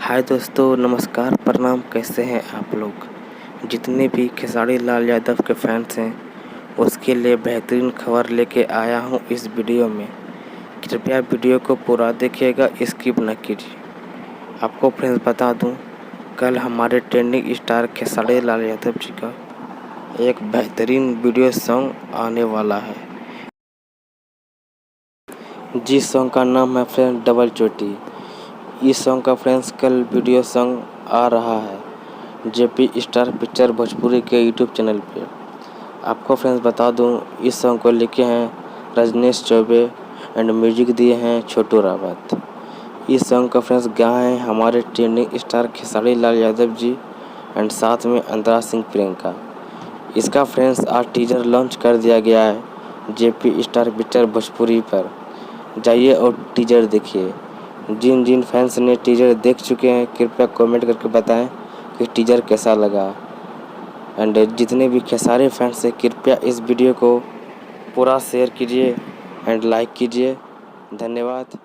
हाय दोस्तों, नमस्कार, प्रणाम। कैसे हैं आप लोग? जितने भी खेसारी लाल यादव के फैंस हैं उसके लिए बेहतरीन खबर लेके आया हूं इस वीडियो में। कृपया वीडियो को पूरा देखिएगा, स्किप न कीजिए। आपको फ्रेंड्स बता दूं, कल हमारे ट्रेंडिंग स्टार खेसारी लाल यादव जी का एक बेहतरीन वीडियो सॉन्ग आने वाला है। जिस सॉन्ग का नाम है फ्रेंड्स डबल चोटी। इस सॉन्ग का फ्रेंड्स कल वीडियो सॉन्ग आ रहा है जेपी स्टार पिक्चर भोजपुरी के यूट्यूब चैनल पे। आपको फ्रेंड्स बता दूं, इस सॉन्ग को लिखे हैं रजनीश चौबे एंड म्यूजिक दिए हैं छोटू रावत। इस सॉन्ग का फ्रेंड्स गाए हैं हमारे trending star Khesari Lal Yadav ji and साथ में अंतरा सिंह प्रियंका। इसका फ्रेंड्स आज टीजर लॉन्च कर दिया गया है जेपी स्टार पिक्चर भोजपुरी पर। जाइए और टीजर देखिए। जिन जिन फैंस ने टीजर देख चुके हैं कृपया कमेंट करके बताएं कि टीजर कैसा लगा। एंड जितने भी खेसारी फैंस हैं कृपया इस वीडियो को पूरा शेयर कीजिए एंड लाइक कीजिए। धन्यवाद।